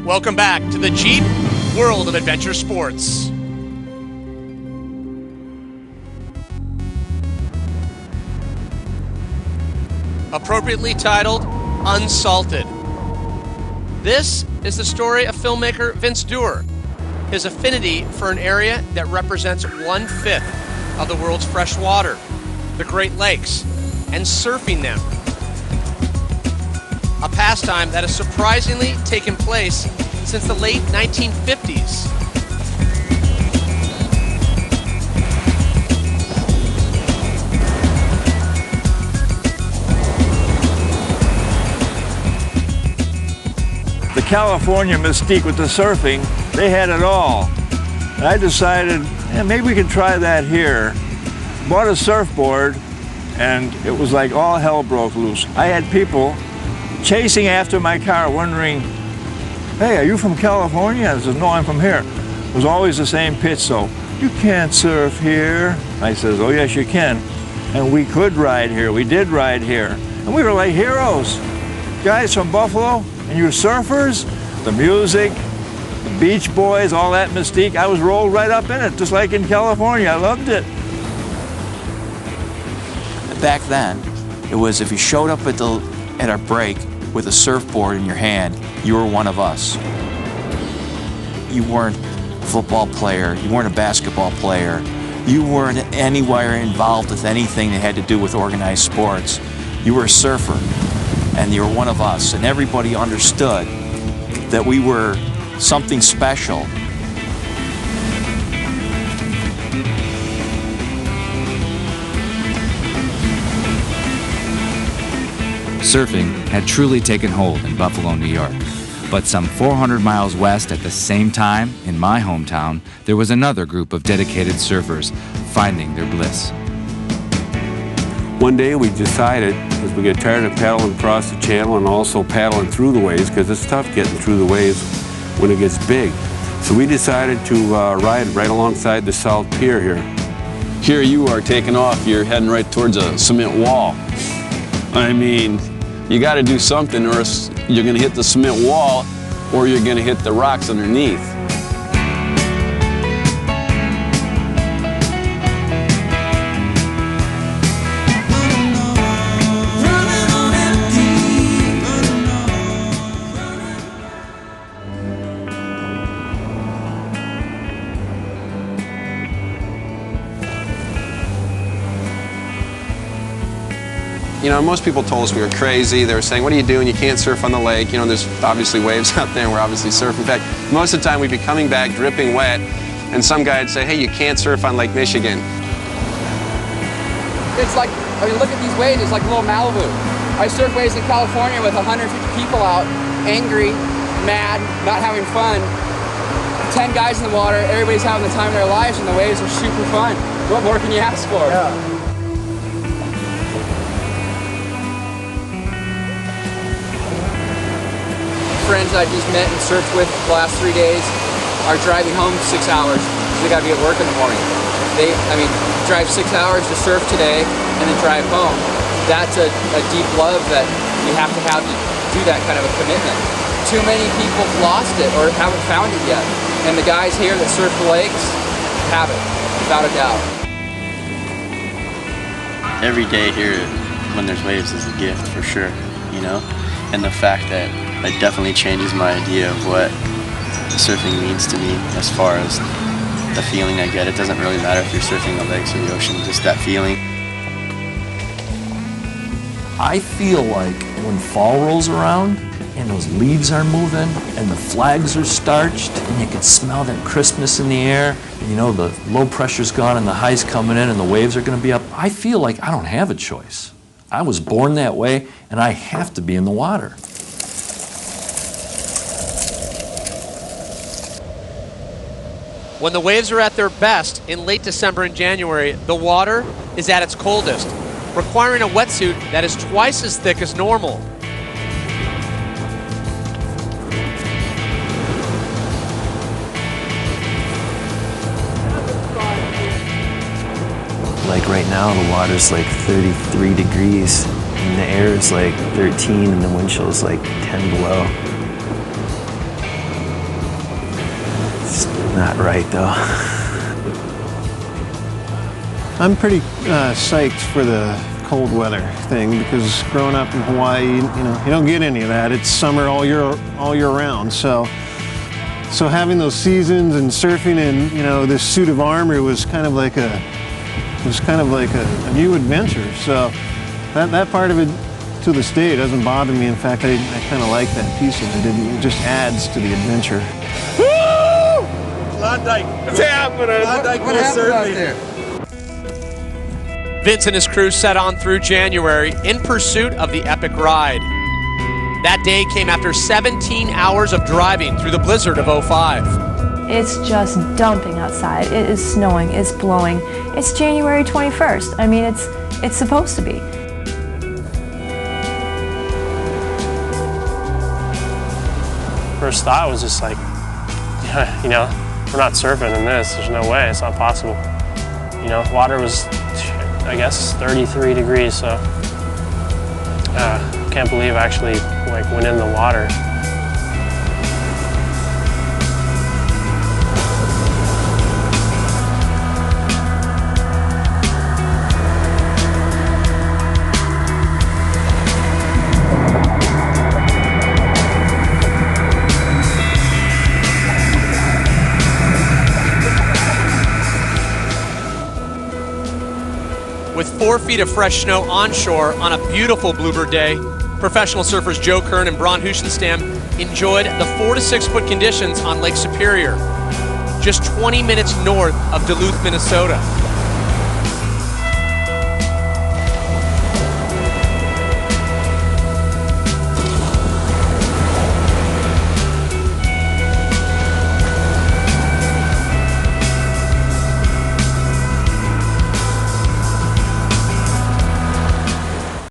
Welcome back to the Jeep World of Adventure Sports. Appropriately titled, Unsalted. This is the story of filmmaker Vince Dewar, his affinity for an area that represents 1/5 of the world's fresh water, the Great Lakes, and surfing them. A pastime that has surprisingly taken place since the late 1950s. The California mystique with the surfing, they had it all. And I decided, maybe we can try that here. Bought a surfboard, and it was like all hell broke loose. I had people chasing after my car, wondering, hey, are you from California? I said, no, I'm from here. It was always the same pitch, so, you can't surf here. I says, oh yes, you can. And we could ride here, we did ride here. And we were like heroes. Guys from Buffalo, and you surfers, the music, the Beach Boys, all that mystique, I was rolled right up in it, just like in California, I loved it. Back then, it was if you showed up at our break with a surfboard in your hand, you were one of us. You weren't a football player, you weren't a basketball player, you weren't anywhere involved with anything that had to do with organized sports. You were a surfer, and you were one of us, and everybody understood that we were something special. Surfing had truly taken hold in Buffalo, New York. But some 400 miles west at the same time, in my hometown, there was another group of dedicated surfers finding their bliss. One day we decided, as we get tired of paddling across the channel and also paddling through the waves, because it's tough getting through the waves when it gets big. So we decided to ride right alongside the South Pier here. Here you are taking off, you're heading right towards a cement wall. I mean, you got to do something or else you're going to hit the cement wall or you're going to hit the rocks underneath. You know, most people told us we were crazy. They were saying, what are you doing? You can't surf on the lake. You know, there's obviously waves out there and we're obviously surfing. In fact, most of the time we'd be coming back dripping wet and some guy would say, hey, you can't surf on Lake Michigan. It's like, I mean, look at these waves. It's like a little Malibu. I surf waves in California with 150 people out, angry, mad, not having fun. 10 guys in the water, everybody's having the time of their lives and the waves are super fun. What more can you ask for? Yeah. Friends I just met and surfed with the last 3 days are driving home 6 hours because they got to be at work in the morning. They, drive 6 hours to surf today and then drive home. That's a deep love that you have to do that kind of a commitment. Too many people have lost it or haven't found it yet. And the guys here that surf the lakes have it, without a doubt. Every day here when there's waves is a gift for sure, you know? And the fact that it definitely changes my idea of what surfing means to me as far as the feeling I get. It doesn't really matter if you're surfing the lakes or the ocean, just that feeling. I feel like when fall rolls around and those leaves are moving and the flags are starched and you can smell that crispness in the air, and you know the low pressure's gone and the high's coming in and the waves are going to be up, I feel like I don't have a choice. I was born that way and I have to be in the water. When the waves are at their best in late December and January, the water is at its coldest, requiring a wetsuit that is twice as thick as normal. Like right now, the water's like 33 degrees, and the air is like 13, and the wind chill is like 10 below. not right, though. I'm pretty psyched for the cold weather thing, because growing up in Hawaii, you don't get any of that. It's summer all year round. So having those seasons and surfing in this suit of armor was kind of like a new adventure. So that part of it to this day doesn't bother me. In fact, I kind of like that piece of it. It just adds to the adventure. Woo! Klondike. What's happening? What happened out there? Vince and his crew set on through January in pursuit of the epic ride. That day came after 17 hours of driving through the blizzard of '05. It's just dumping outside. It is snowing, it's blowing. It's January 21st. I mean, it's supposed to be. First thought was just like, we're not surfing in this. There's no way. It's not possible. Water was, I guess, 33 degrees. So can't believe I actually went in the water. With 4 feet of fresh snow onshore on a beautiful bluebird day, professional surfers Joe Kern and Bron Huschenstam enjoyed the 4 to 6 foot conditions on Lake Superior, just 20 minutes north of Duluth, Minnesota.